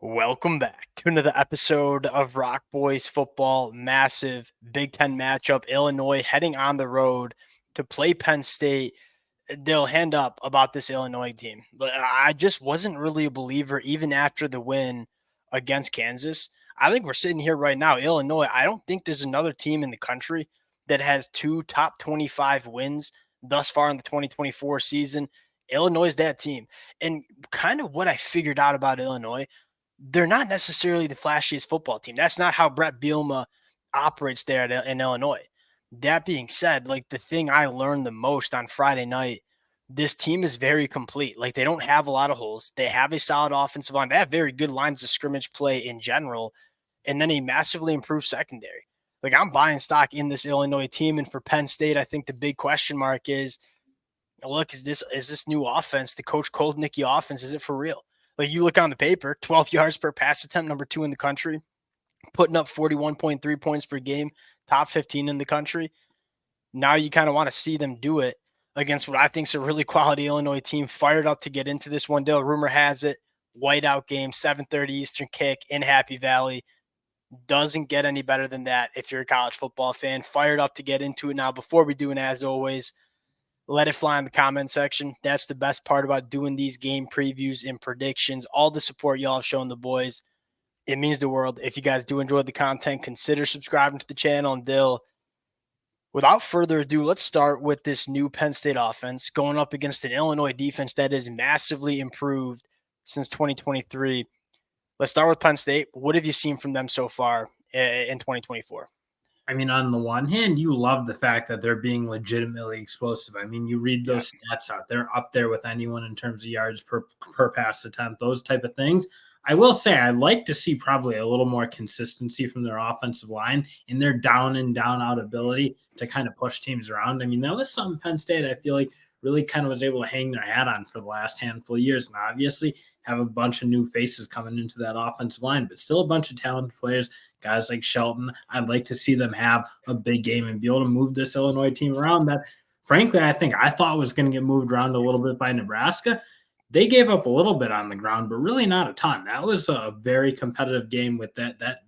Welcome back to another episode of Rock Boys Football. Massive Big Ten matchup. Illinois heading on the road to play Penn State. They'll hand up about this Illinois team. But I just wasn't really a believer even after the win against Kansas. I think we're sitting here right now. Illinois, I don't think there's another team in the country that has two top 25 wins thus far in the 2024 season. Illinois is that team. And kind of what I figured out about Illinois, they're not necessarily the flashiest football team. That's not how Brett Bielema operates there in Illinois. That being said, like the thing I learned the most on Friday night, this team is very complete. Like they don't have a lot of holes. They have a solid offensive line. They have very good lines of scrimmage play in general, and then a massively improved secondary. Like I'm buying stock in this Illinois team, and for Penn State, I think the big question mark is, look, is this new offense, the Coach Koldnicki offense, is it for real? Like you look on the paper, 12 yards per pass attempt, number 2 in the country, putting up 41.3 points per game, top 15 in the country. Now you kind of want to see them do it against what I think is a really quality Illinois team, fired up to get into this one. Dale, rumor has it, whiteout game, 7:30 Eastern kick in Happy Valley. Doesn't get any better than that if you're a college football fan. Fired up to get into it now. Before we do, and as always, let it fly in the comment section. That's the best part about doing these game previews and predictions. All the support y'all have shown the boys. It means the world. If you guys do enjoy the content, consider subscribing to the channel. And Dill, without further ado, let's start with this new Penn State offense going up against an Illinois defense that is massively improved since 2023. Let's start with Penn State. What have you seen from them so far in 2024? I mean, on the one hand, you love the fact that they're being legitimately explosive. I mean, you read those stats out, they're up there with anyone in terms of yards per pass attempt, those type of things. I will say I'd like to see probably a little more consistency from their offensive line in their down and down out ability to kind of push teams around. I mean, that was something Penn State, I feel like, really kind of was able to hang their hat on for the last handful of years. And obviously have a bunch of new faces coming into that offensive line, but still a bunch of talented players. Guys like Shelton, I'd like to see them have a big game and be able to move this Illinois team around that, frankly, I thought was going to get moved around a little bit by Nebraska. They gave up a little bit on the ground, but really not a ton. That was a very competitive game with that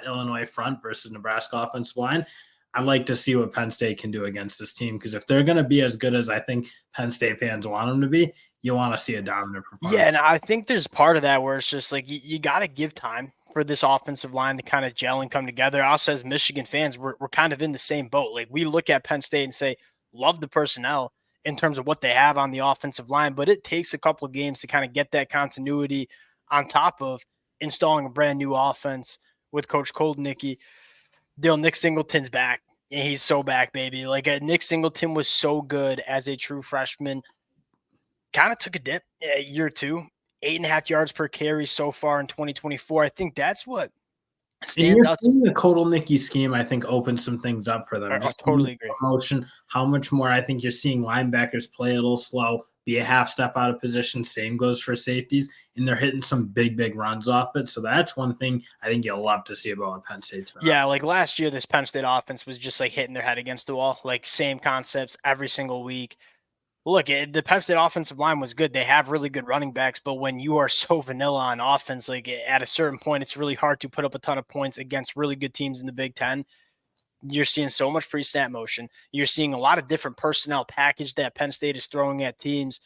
Illinois front versus Nebraska offensive line. I'd like to see what Penn State can do against this team, because if they're going to be as good as I think Penn State fans want them to be, you want to see a dominant performance. Yeah, and I think there's part of that where it's just like you got to give time for this offensive line to kind of gel and come together. Us as Michigan fans, we're kind of in the same boat. Like we look at Penn State and say, love the personnel in terms of what they have on the offensive line, but it takes a couple of games to kind of get that continuity on top of installing a brand new offense with Coach Koldnicki. Nick Singleton's back, and he's so back, baby. Like Nick Singleton was so good as a true freshman. Kind of took a dip year 2, 8.5 yards per carry so far in 2024. I think that's what stands out. The Kotelnicki scheme, I think, opens some things up for them. I totally agree. Motion, how much more I think you're seeing linebackers play a little slow, be a half step out of position. Same goes for safeties, and they're hitting some big runs off it. So that's one thing I think you'll love to see about Penn State's. Yeah, like last year, this Penn State offense was just like hitting their head against the wall, like same concepts every single week. Look, the Penn State offensive line was good. They have really good running backs, but when you are so vanilla on offense, like at a certain point, it's really hard to put up a ton of points against really good teams in the Big Ten. You're seeing so much pre-snap motion. You're seeing a lot of different personnel package that Penn State is throwing at teams.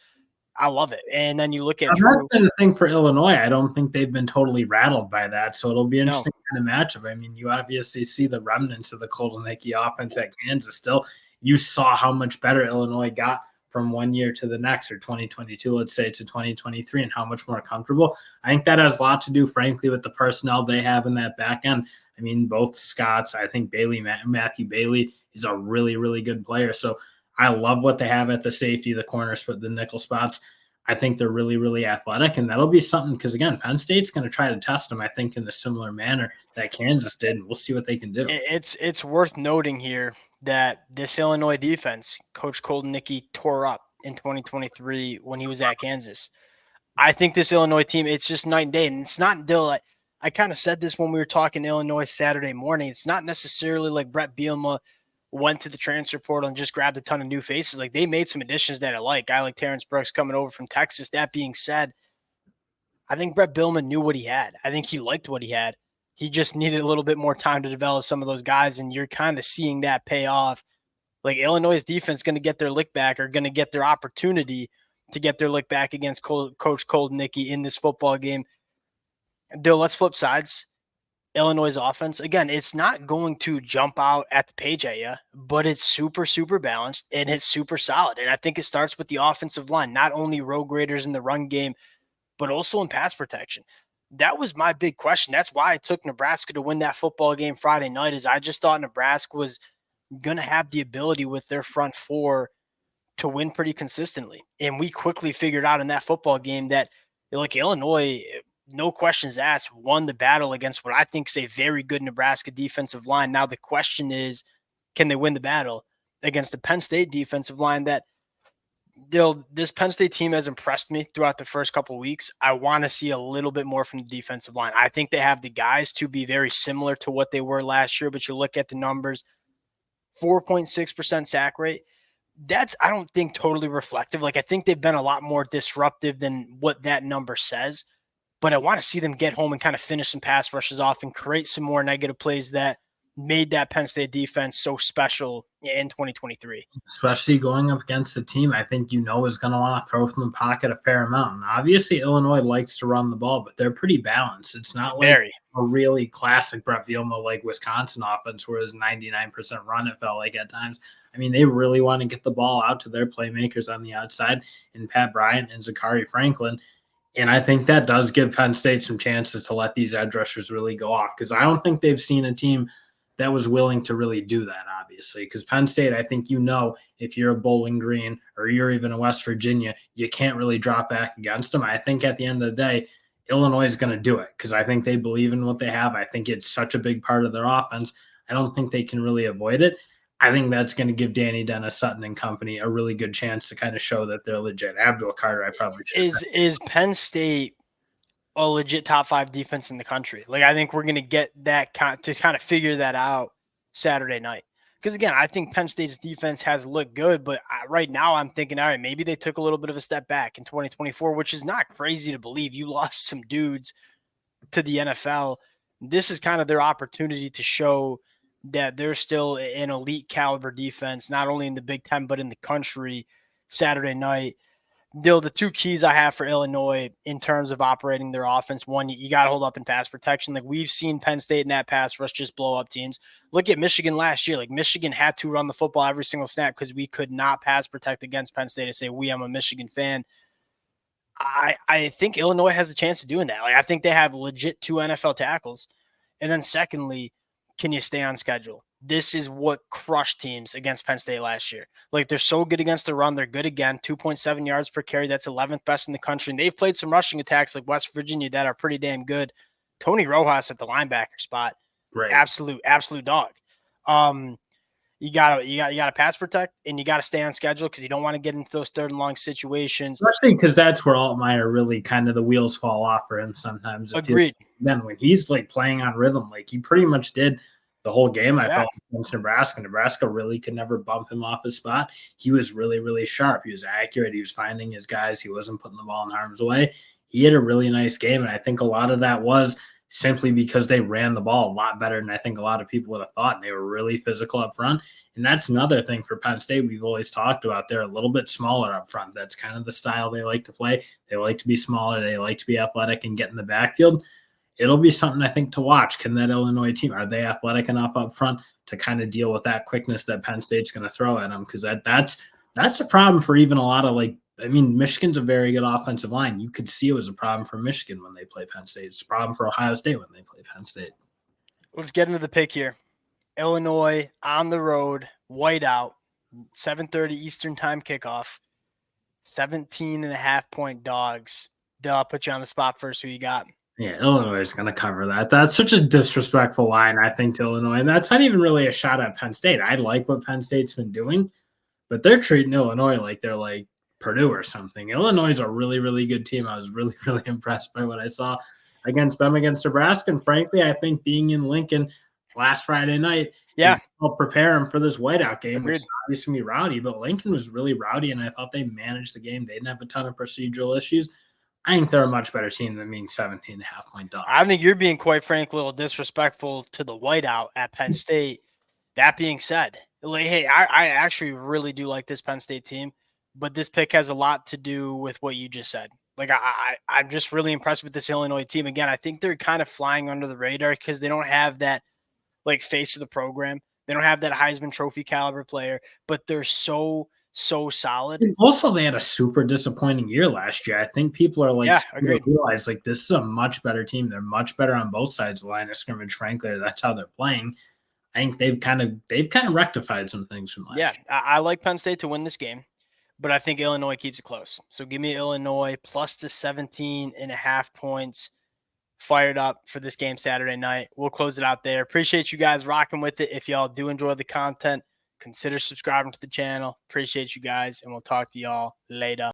I love it. And then you look at that's been the thing for Illinois. I don't think they've been totally rattled by that. So it'll be an interesting kind of matchup. I mean, you obviously see the remnants of the Kotelnicki offense at Kansas still. You saw how much better Illinois got from one year to the next, or 2022, let's say, to 2023, and how much more comfortable. I think that has a lot to do, frankly, with the personnel they have in that back end. I mean, both Scotts, I think Matthew Bailey is a really good player. So I love what they have at the safety, the corners, but the nickel spots. I think they're really athletic, and that'll be something, because, again, Penn State's going to try to test them, I think, in a similar manner that Kansas did, and we'll see what they can do. It's worth noting here that this Illinois defense, Coach Koldnicki tore up in 2023 when he was at Kansas. I think this Illinois team, it's just night and day, and it's not until I kind of said this when we were talking Illinois Saturday morning. It's not necessarily like Brett Bielema went to the transfer portal and just grabbed a ton of new faces. Like they made some additions that I like. Guy like Terrence Brooks coming over from Texas. That being said, I think Brett Bielema knew what he had. I think he liked what he had. He just needed a little bit more time to develop some of those guys, and you're kind of seeing that pay off. Like Illinois' defense going to get their lick back, or going to get their opportunity to get their lick back against Coach Koldnicki in this football game. Dill, let's flip sides. Illinois' offense, again, it's not going to jump out at the page at you, but it's super, super balanced, and it's super solid. And I think it starts with the offensive line, not only road graders in the run game, but also in pass protection. That was my big question. That's why I took Nebraska to win that football game Friday night, is I just thought Nebraska was going to have the ability with their front four to win pretty consistently. And we quickly figured out in that football game that, like, Illinois, no questions asked, won the battle against what I think is a very good Nebraska defensive line. Now the question is, can they win the battle against the Penn State defensive line that this Penn State team has impressed me throughout the first couple of weeks. I want to see a little bit more from the defensive line. I think they have the guys to be very similar to what they were last year, but you look at the numbers, 4.6% sack rate. That's, I don't think, totally reflective. Like, I think they've been a lot more disruptive than what that number says. But I want to see them get home and kind of finish some pass rushes off and create some more negative plays that made that Penn State defense so special in 2023. Especially going up against a team I think is going to want to throw from the pocket a fair amount. And obviously, Illinois likes to run the ball, but they're pretty balanced. It's not like a really classic Brett Bielema like Wisconsin offense where it's 99% run, it felt like at times. I mean, they really want to get the ball out to their playmakers on the outside in Pat Bryant and Zachary Franklin. And I think that does give Penn State some chances to let these edge rushers really go off, because I don't think they've seen a team that was willing to really do that, obviously. Because Penn State, I think if you're a Bowling Green or you're even a West Virginia, you can't really drop back against them. I think at the end of the day, Illinois is going to do it because I think they believe in what they have. I think it's such a big part of their offense. I don't think they can really avoid it. I think that's going to give Danny Dennis, Sutton, and company a really good chance to kind of show that they're legit. Abdul Carter, I probably should. Is Penn State a legit top 5 defense in the country? Like, I think we're going to get that to kind of figure that out Saturday night. Because, again, I think Penn State's defense has looked good, but right now I'm thinking, all right, maybe they took a little bit of a step back in 2024, which is not crazy to believe. You lost some dudes to the NFL. This is kind of their opportunity to show that they're still an elite caliber defense, not only in the Big Ten, but in the country Saturday night. Dill, the two keys I have for Illinois in terms of operating their offense, one, you got to hold up in pass protection. Like, we've seen Penn State in that pass rush just blow up teams. Look at Michigan last year. Like, Michigan had to run the football every single snap because we could not pass protect against Penn State. To say I'm a Michigan fan. I think Illinois has a chance of doing that. Like, I think they have legit 2 NFL tackles. And then secondly, can you stay on schedule? This is what crushed teams against Penn State last year. Like, they're so good against the run. They're good again. 2.7 yards per carry. That's 11th best in the country. And they've played some rushing attacks like West Virginia that are pretty damn good. Tony Rojas at the linebacker spot. Right. Absolute dog. You gotta pass protect, and you gotta stay on schedule because you don't want to get into those 3rd and long situations. Especially because that's where Altmaier really kind of the wheels fall off for him sometimes. Agreed. Then when he's like playing on rhythm, like he pretty much did the whole game, I felt against Nebraska. Nebraska really could never bump him off his spot. He was really, really sharp. He was accurate. He was finding his guys. He wasn't putting the ball in harm's way. He had a really nice game, and I think a lot of that was simply because they ran the ball a lot better than I think a lot of people would have thought. And they were really physical up front. And that's another thing for Penn State we've always talked about. They're a little bit smaller up front. That's kind of the style they like to play. They like to be smaller. They like to be athletic and get in the backfield. It'll be something I think to watch. Can that Illinois team, are they athletic enough up front to kind of deal with that quickness that Penn State's going to throw at them? Because that's a problem for even a lot of Michigan's a very good offensive line. You could see it was a problem for Michigan when they play Penn State. It's a problem for Ohio State when they play Penn State. Let's get into the pick here. Illinois on the road, whiteout, 7:30 Eastern time kickoff, 17.5-point dogs. I'll put you on the spot first. Who you got? Yeah, Illinois is going to cover that. That's such a disrespectful line, I think, to Illinois. And that's not even really a shot at Penn State. I like what Penn State's been doing, but they're treating Illinois like they're like Purdue or something. Illinois is a really, really good team. I was really, really impressed by what I saw against them against Nebraska. And frankly, I think being in Lincoln last Friday night, helped prepare them for this whiteout game, which is obviously going to be rowdy. But Lincoln was really rowdy, and I thought they managed the game. They didn't have a ton of procedural issues. I think they're a much better team than being 17.5-point dogs. I think you're being, quite frankly, a little disrespectful to the whiteout at Penn State. That being said, like, hey, I actually really do like this Penn State team, but this pick has a lot to do with what you just said. Like, I'm just really impressed with this Illinois team. Again, I think they're kind of flying under the radar because they don't have that, like, face of the program. They don't have that Heisman Trophy caliber player, but they're so solid. And also, they had a super disappointing year last year. I think people are like, realize like this is a much better team. They're much better on both sides of the line of scrimmage. Frankly, that's how they're playing. I think they've kind of rectified some things from last year. I like Penn State to win this game, but I think Illinois keeps it close. So give me Illinois plus the 17.5 points. Fired up for this game Saturday night. We'll close it out there. Appreciate you guys rocking with it. If y'all do enjoy the content, consider subscribing to the channel. Appreciate you guys, and we'll talk to y'all later.